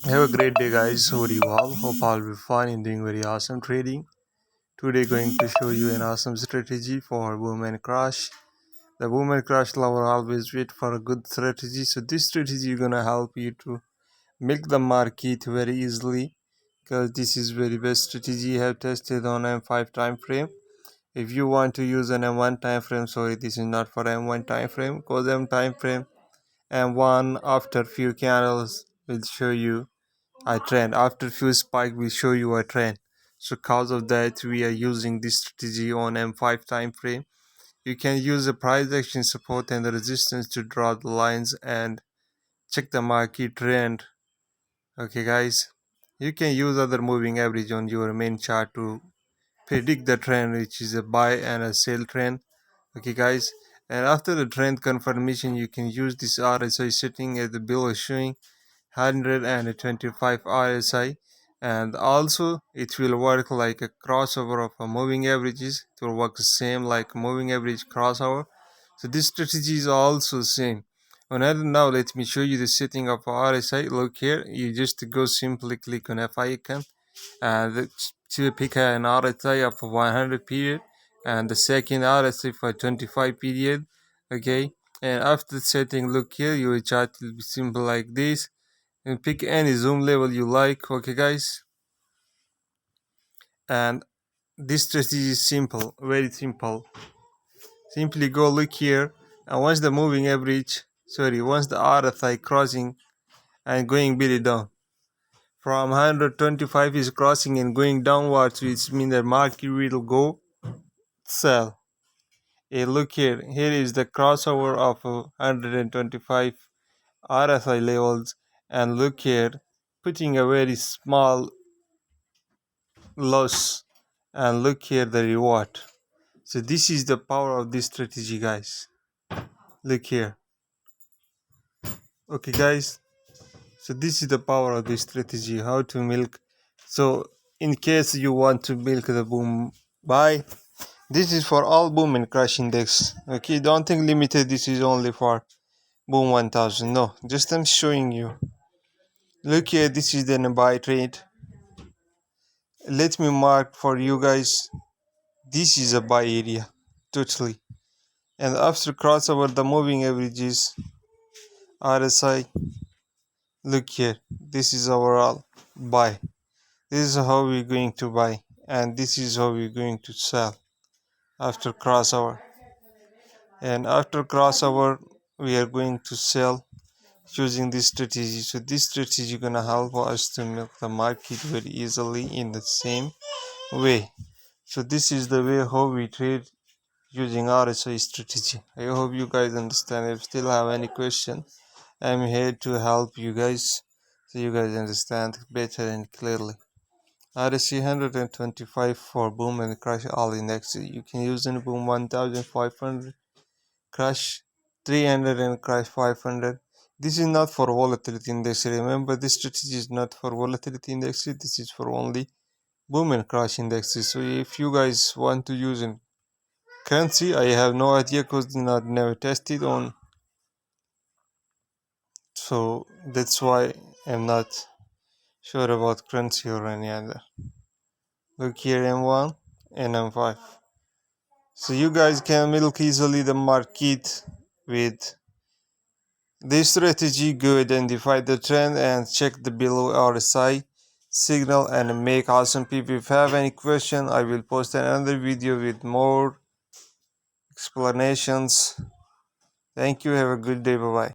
Have a great day, guys. Hope you all. Hope all will be fine and doing very awesome trading. Today, going to show you an awesome strategy for Woman Crash. The Woman Crash lover always wait for a good strategy. So this strategy is gonna help you to milk the market very easily because this is very best strategy I have tested on M5 time frame. If you want to use an M1 time frame, sorry, this is not for M1 time frame because M time frame M1 after few candles will show you a trend. After few spike will show you a trend. So because of that we are using this strategy on M5 time frame. You can use the price action support and the resistance to draw the lines and check the market trend. Okay guys, you can use other moving average on your main chart to predict the trend, which is a buy and a sell trend. Okay guys, and after the trend confirmation you can use this RSI setting as the below showing 125 RSI, and also it will work like a crossover of a moving averages. It will work the same like moving average crossover. So this strategy is also same. Now let me show you the setting of RSI. Look here, you just go simply click on F icon and to pick an RSI of 100 period and the second RSI for 25 period. Okay, and after setting, look here, your chart will be simple like this, and pick any zoom level you like. Okay guys, and this strategy is simple, very simple. Simply go look here, and once the moving average, once the RSI crossing and going really down from 125 is crossing and going downwards, which means the market will go sell. Look here is the crossover of 125 RSI levels, and look here, putting a very small loss, and look here the reward. So this is the power of this strategy, guys. Look here. Okay guys, so this is the power of this strategy, how to milk. So in case you want to milk the boom buy, this is for all boom and crash index. Okay, don't think limited this is only for boom 1000. No, just I'm showing you. Look here, this is the buy trade. Let me mark for you guys, this is a buy area totally. And after crossover the moving averages RSI, look here, this is overall buy. This is how we're going to buy, and this is how we're going to sell after crossover. And after crossover we are going to sell using this strategy. So this strategy gonna help us to milk the market very easily in the same way. So this is the way how we trade using RSI strategy. I hope you guys understand. If you still have any question, I'm here to help you guys so you guys understand better and clearly. RSI 125 for boom and crash all indexes. You can use in boom 1500, crash 300 and crash 500. This is not for volatility index. Remember, this strategy is not for volatility indexes. This is for only boom and crash indexes. So if you guys want to use in currency, I have no idea because not never tested on. So that's why I'm not sure about currency or any other. Look here, M1 and M5. So you guys can milk easily the market with this strategy. Go identify the trend and check the below RSI signal and make awesome PP. If you have any question, I will post another video with more explanations. Thank you. Have a good day. Bye bye.